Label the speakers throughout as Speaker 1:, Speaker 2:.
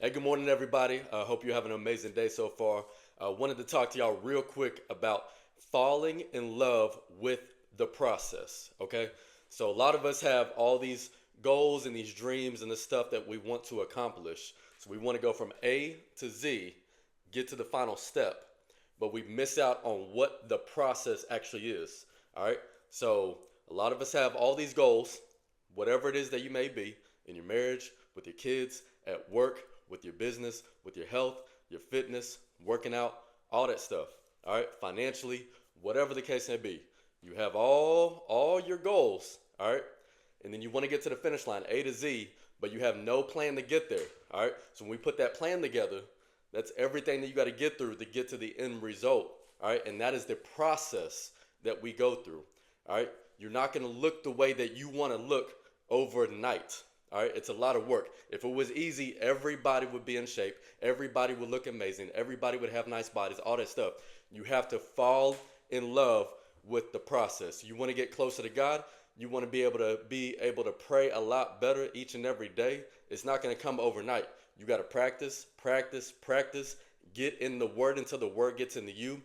Speaker 1: Hey, good morning, everybody. Hope you're having an amazing day so far. Wanted to talk to y'all real quick about falling in love with the process. Okay, so a lot of us have all these goals and these dreams and the stuff that we want to accomplish. So we want to go from A to Z, get to the final step, but we miss out on what the process actually is. All right, so a lot of us have all these goals, whatever it is that you may be in your marriage, with your kids, at work, with your business, with your health, your fitness, working out, all that stuff. All right, financially, whatever the case may be. You have all your goals, all right? And then you want to get to the finish line, A to Z, but you have no plan to get there. All right? So when we put that plan together, that's everything that you got to get through to get to the end result. All right? And that is the process that we go through. All right? You're not going to look the way that you want to look overnight. All right, it's a lot of work. If it was easy, everybody would be in shape. Everybody would look amazing. Everybody would have nice bodies, all that stuff. You have to fall in love with the process. You want to get closer to God. You want to be able to pray a lot better each and every day. It's not going to come overnight. You got to practice, practice, practice. Get in the word until the word gets into you.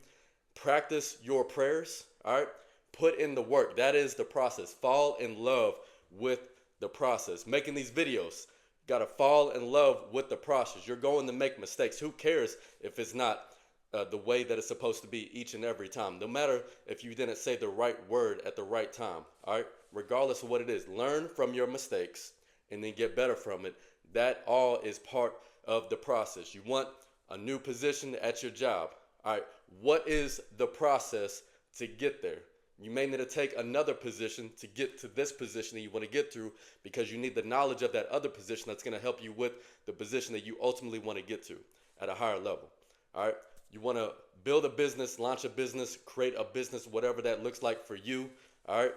Speaker 1: Practice your prayers. All right, put in the work. That is the process. Fall in love with the process. Making these videos, got to fall in love with the process. You're going to make mistakes. Who cares if it's not the way that it's supposed to be each and every time? No matter if you didn't say the right word at the right time. All right, regardless of what it is, learn from your mistakes and then get better from it. That all is part of the process. You want a new position at your job. All right, what is the process to get there? You may need to take another position to get to this position that you want to get through, because you need the knowledge of that other position that's going to help you with the position that you ultimately want to get to at a higher level. All right. You want to build a business, launch a business, create a business, whatever that looks like for you. All right.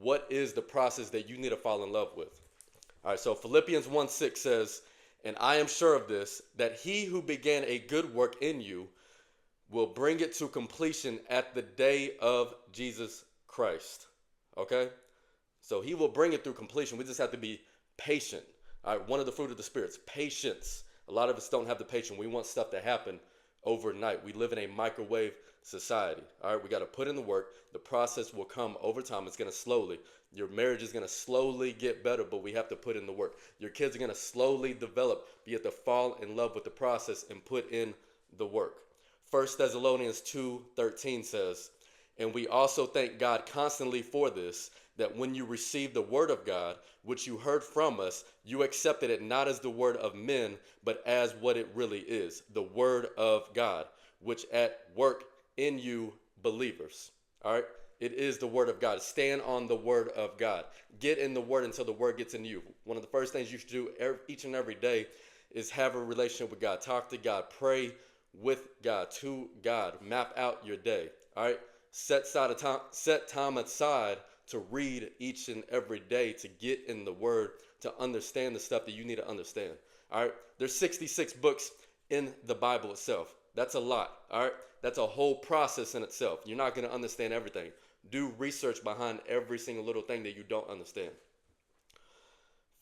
Speaker 1: What is the process that you need to fall in love with? All right. So Philippians 1:6 says, "And I am sure of this, that he who began a good work in you will bring it to completion at the day of Jesus Christ." Okay? So he will bring it through completion. We just have to be patient. All right, one of the fruit of the spirits, patience. A lot of us don't have the patience. We want stuff to happen overnight. We live in a microwave society. All right, we got to put in the work. The process will come over time. It's going to slowly. Your marriage is going to slowly get better, but we have to put in the work. Your kids are going to slowly develop. But you have to fall in love with the process and put in the work. 1 Thessalonians 2:13 says, "And we also thank God constantly for this, that when you received the word of God, which you heard from us, you accepted it not as the word of men, but as what it really is, the word of God, which at work in you believers." All right? It is the word of God. Stand on the word of God. Get in the word until the word gets in you. One of the first things you should do each and every day is have a relationship with God. Talk to God. Pray with God, to God. Map out your day. All right? Set time aside to read each and every day, to get in the word, to understand the stuff that you need to understand. All right? There's 66 books in the Bible itself. That's a lot. All right? That's a whole process in itself. You're not going to understand everything. Do research behind every single little thing that you don't understand.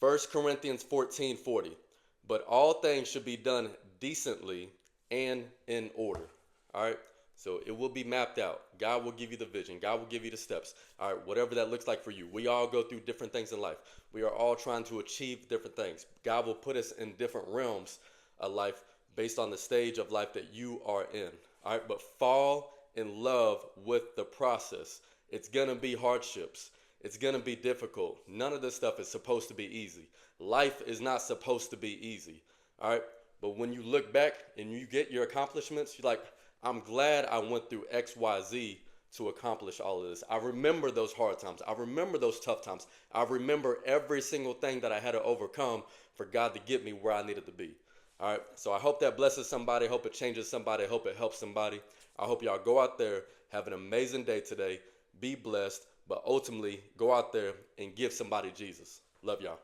Speaker 1: 1 Corinthians 14:40. "But all things should be done decently and in order." All right? So it will be mapped out. God will give you the vision. God will give you the steps. All right, whatever that looks like for you. We all go through different things in life. We are all trying to achieve different things. God will put us in different realms of life based on the stage of life that you are in. All right, but fall in love with the process. It's going to be hardships. It's going to be difficult. None of this stuff is supposed to be easy. Life is not supposed to be easy. All right, but when you look back and you get your accomplishments, you're like, I'm glad I went through X, Y, Z to accomplish all of this. I remember those hard times. I remember those tough times. I remember every single thing that I had to overcome for God to get me where I needed to be. All right. So I hope that blesses somebody. I hope it changes somebody. I hope it helps somebody. I hope y'all go out there, have an amazing day today. Be blessed, but ultimately go out there and give somebody Jesus. Love y'all.